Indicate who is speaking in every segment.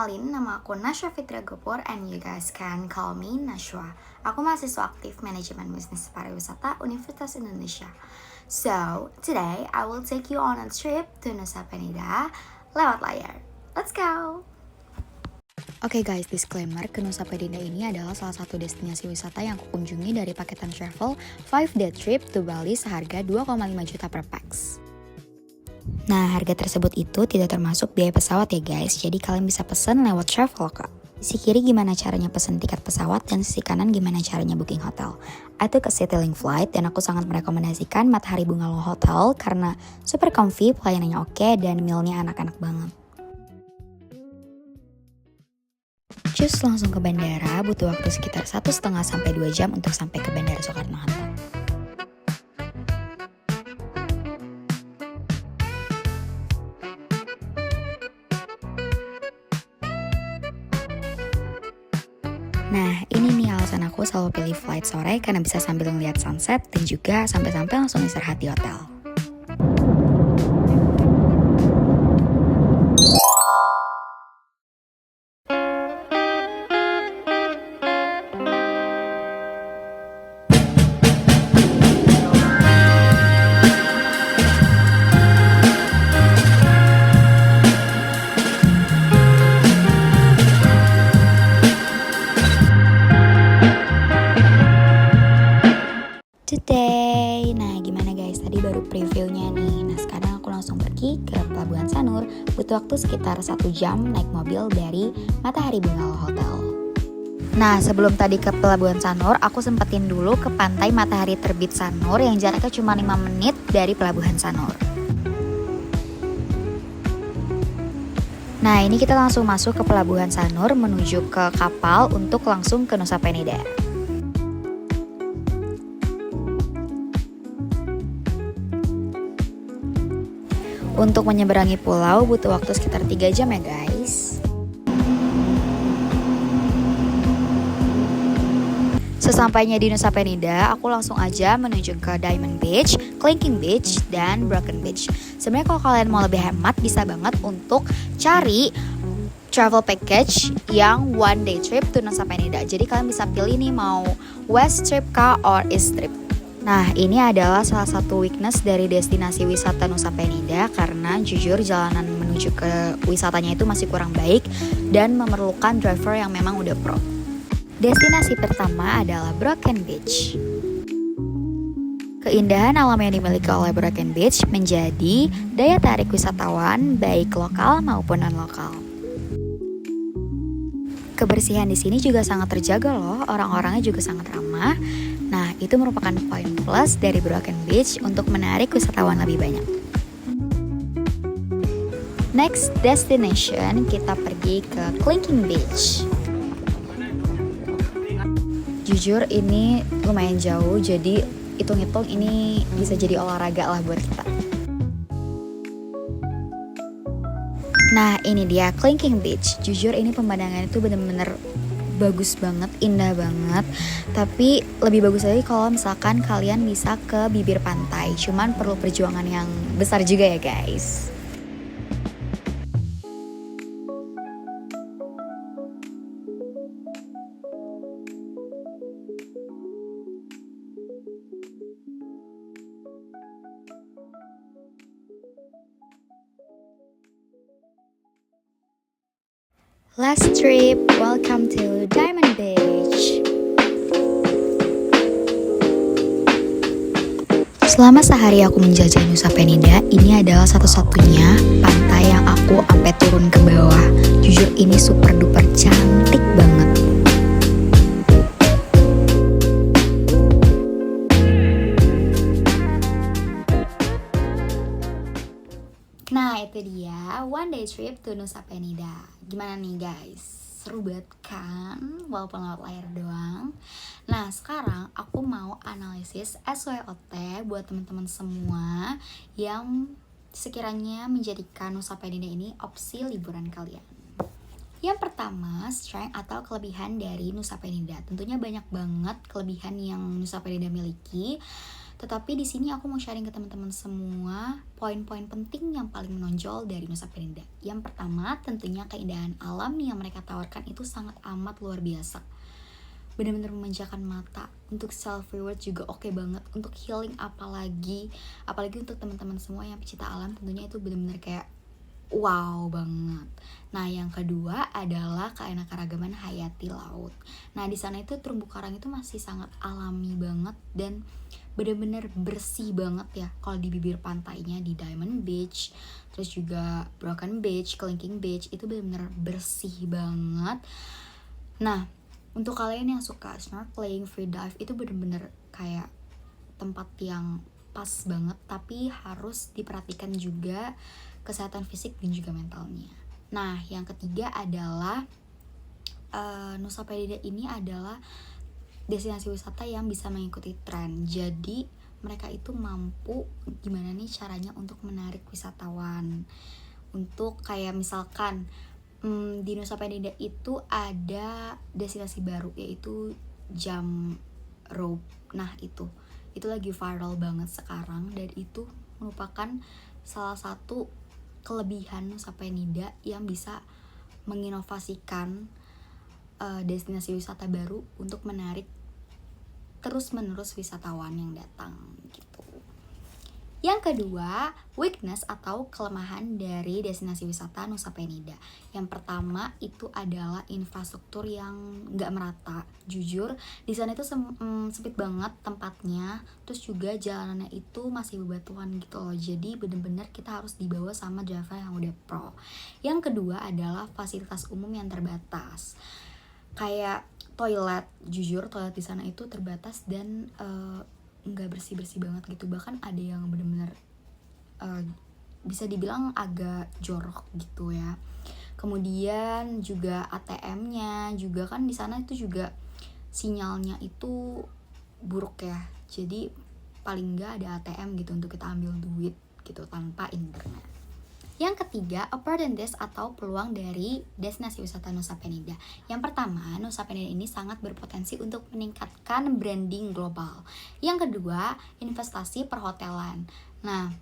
Speaker 1: kenalin, nama aku Nashwa Fitria Gopur and you guys can call me Nashwa. Aku mahasiswa aktif Manajemen Bisnis Pariwisata Universitas Indonesia. So, today I will take you on a trip to Nusa Penida lewat layar. Let's go! Oke guys, disclaimer, ke Nusa Penida ini adalah salah satu destinasi wisata yang aku kunjungi dari paketan travel 5-day trip to Bali seharga 2,5 juta per pax. Nah, harga tersebut itu tidak termasuk biaya pesawat ya guys, jadi kalian bisa pesen lewat Traveloka. Sisi kiri gimana caranya pesen tiket pesawat dan sisi kanan gimana caranya booking hotel. I took a Citylink flight dan aku sangat merekomendasikan Matahari Bungalow Hotel karena super comfy, pelayanannya oke, dan mealnya anak-anak banget. Cus langsung ke bandara, butuh waktu sekitar 1,5 sampai 2 jam untuk sampai ke Bandara Soekarno-Hatta. Nah, ini nih alasan aku selalu pilih flight sore karena bisa sambil ngeliat sunset dan juga sampai-sampai langsung istirahat di hotel. Today, nah gimana guys, tadi baru previewnya nih. Nah sekarang aku langsung pergi ke Pelabuhan Sanur. Butuh waktu sekitar 1 jam naik mobil dari Matahari Bungalow Hotel. Nah sebelum tadi ke Pelabuhan Sanur, aku sempetin dulu ke pantai Matahari Terbit Sanur yang jaraknya cuma 5 menit dari Pelabuhan Sanur. Nah ini kita langsung masuk ke Pelabuhan Sanur menuju ke kapal untuk langsung ke Nusa Penida. Untuk menyeberangi pulau butuh waktu sekitar 3 jam ya guys. Sesampainya di Nusa Penida, aku langsung aja menuju ke Diamond Beach, Clinking Beach, dan Broken Beach. Sebenarnya kalau kalian mau lebih hemat, bisa banget untuk cari travel package yang 1-day trip to Nusa Penida. Jadi kalian bisa pilih nih mau West Trip kah or East Trip. Nah, ini adalah salah satu weakness dari destinasi wisata Nusa Penida karena jujur jalanan menuju ke wisatanya itu masih kurang baik dan memerlukan driver yang memang udah pro. Destinasi pertama adalah Broken Beach. Keindahan alam yang dimiliki oleh Broken Beach menjadi daya tarik wisatawan baik lokal maupun non-lokal. Kebersihan di sini juga sangat terjaga loh, orang-orangnya juga sangat ramah. Nah, itu merupakan poin plus dari Broken Beach untuk menarik wisatawan lebih banyak. Next destination, kita pergi ke Clinking Beach. Jujur ini lumayan jauh, jadi hitung-hitung ini bisa jadi olahraga lah buat kita. Nah, ini dia Clinking Beach. Jujur ini pemandangan itu bener-bener bagus banget, indah banget. Tapi lebih bagus lagi kalau misalkan kalian bisa ke bibir pantai. Cuman perlu perjuangan yang besar juga ya guys. Last trip, welcome to Diamond Beach. Selama sehari aku menjajah Nusa Penida, ini adalah satu-satunya pantai yang aku sampai turun ke bawah. Jujur ini super duper cantik banget. Nah itu dia 1-day trip to Nusa Penida. Gimana nih guys? Seru banget kan? Walaupun lewat layar doang. Nah sekarang aku mau analisis SWOT buat teman-teman semua yang sekiranya menjadikan Nusa Penida ini opsi liburan kalian. Yang pertama, strength atau kelebihan dari Nusa Penida. Tentunya banyak banget kelebihan yang Nusa Penida miliki. Tetapi di sini aku mau sharing ke teman-teman semua poin-poin penting yang paling menonjol dari Nusa Penida. Yang pertama, tentunya keindahan alam yang mereka tawarkan itu sangat amat luar biasa. Benar-benar memanjakan mata. Untuk self reward juga oke banget. Untuk healing apalagi untuk teman-teman semua yang pecinta alam, tentunya itu benar-benar kayak wow banget. Nah, yang kedua adalah keanekaragaman hayati laut. Nah, di sana itu terumbu karang itu masih sangat alami banget dan bener-bener bersih banget ya. Kalau di bibir pantainya di Diamond Beach, terus juga Broken Beach, Kelingking Beach, itu bener-bener bersih banget. Nah, untuk kalian yang suka snorkeling, free dive, itu bener-bener kayak tempat yang pas banget, tapi harus diperhatikan juga kesehatan fisik dan juga mentalnya. Nah, yang ketiga adalah Nusa Penida ini adalah destinasi wisata yang bisa mengikuti tren. Jadi mereka itu mampu gimana nih caranya untuk menarik wisatawan. Untuk kayak misalkan di Nusa Penida itu ada destinasi baru yaitu jump rope. Nah, itu lagi viral banget sekarang dan itu merupakan salah satu kelebihan Nusa Penida yang bisa menginovasikan destinasi wisata baru untuk menarik terus-menerus wisatawan yang datang gitu. Yang kedua, weakness atau kelemahan dari destinasi wisata Nusa Penida. Yang pertama itu adalah infrastruktur yang nggak merata. Jujur, di sana itu sempit banget tempatnya. Terus juga jalanannya itu masih bebatuan gitu loh. Jadi bener-bener kita harus dibawa sama driver yang udah pro. Yang kedua adalah fasilitas umum yang terbatas. Kayak toilet, jujur toilet di sana itu terbatas dan nggak bersih-bersih banget gitu. Bahkan ada yang benar-benar bisa dibilang agak jorok gitu ya. Kemudian juga ATM-nya juga kan di sana itu juga sinyalnya itu buruk ya. Jadi paling nggak ada ATM gitu untuk kita ambil duit gitu tanpa internet. Yang ketiga, opportunities atau peluang dari destinasi wisata Nusa Penida. Yang pertama, Nusa Penida ini sangat berpotensi untuk meningkatkan branding global. Yang kedua, investasi perhotelan. Nah,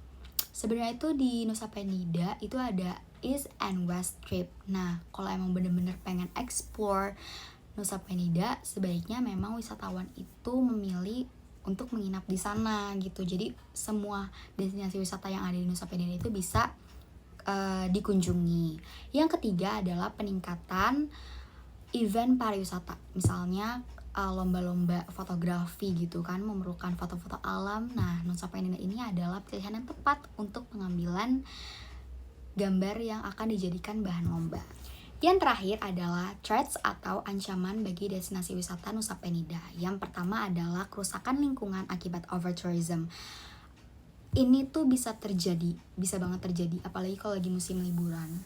Speaker 1: sebenarnya itu di Nusa Penida itu ada East and West trip. Nah, kalau emang bener-bener pengen explore Nusa Penida, sebaiknya memang wisatawan itu memilih untuk menginap di sana gitu. Jadi semua destinasi wisata yang ada di Nusa Penida itu bisa dikunjungi. Yang ketiga adalah peningkatan event pariwisata. Misalnya lomba-lomba fotografi gitu kan, memerlukan foto-foto alam. Nah, Nusa Penida ini adalah pilihan yang tepat untuk pengambilan gambar yang akan dijadikan bahan lomba. Yang terakhir adalah threats atau ancaman bagi destinasi wisata Nusa Penida. Yang pertama adalah kerusakan lingkungan akibat overtourism. Ini tuh bisa banget terjadi, apalagi kalau lagi musim liburan.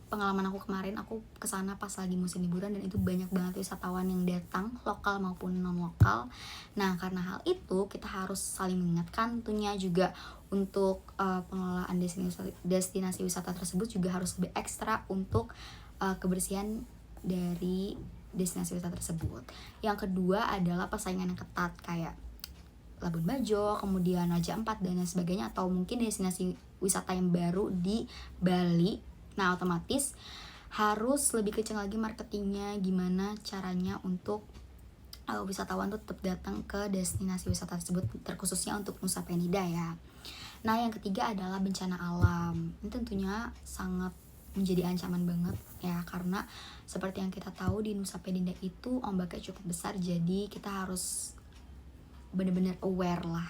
Speaker 1: Pengalaman aku kemarin, aku kesana pas lagi musim liburan dan itu banyak banget wisatawan yang datang, lokal maupun non-lokal. Nah, karena hal itu kita harus saling mengingatkan, tentunya juga untuk pengelolaan destinasi wisata tersebut juga harus lebih ekstra untuk kebersihan dari destinasi wisata tersebut. Yang kedua adalah persaingan yang ketat kayak Labuan Bajo, kemudian Raja Ampat dan lain sebagainya, atau mungkin destinasi wisata yang baru di Bali. Nah, otomatis harus lebih kencang lagi marketingnya, gimana caranya untuk wisatawan tuh tetap datang ke destinasi wisata tersebut, terkhususnya untuk Nusa Penida ya. Nah, yang ketiga adalah bencana alam. Ini tentunya sangat menjadi ancaman banget ya, karena seperti yang kita tahu di Nusa Penida itu ombaknya cukup besar, jadi kita harus benar-benar aware lah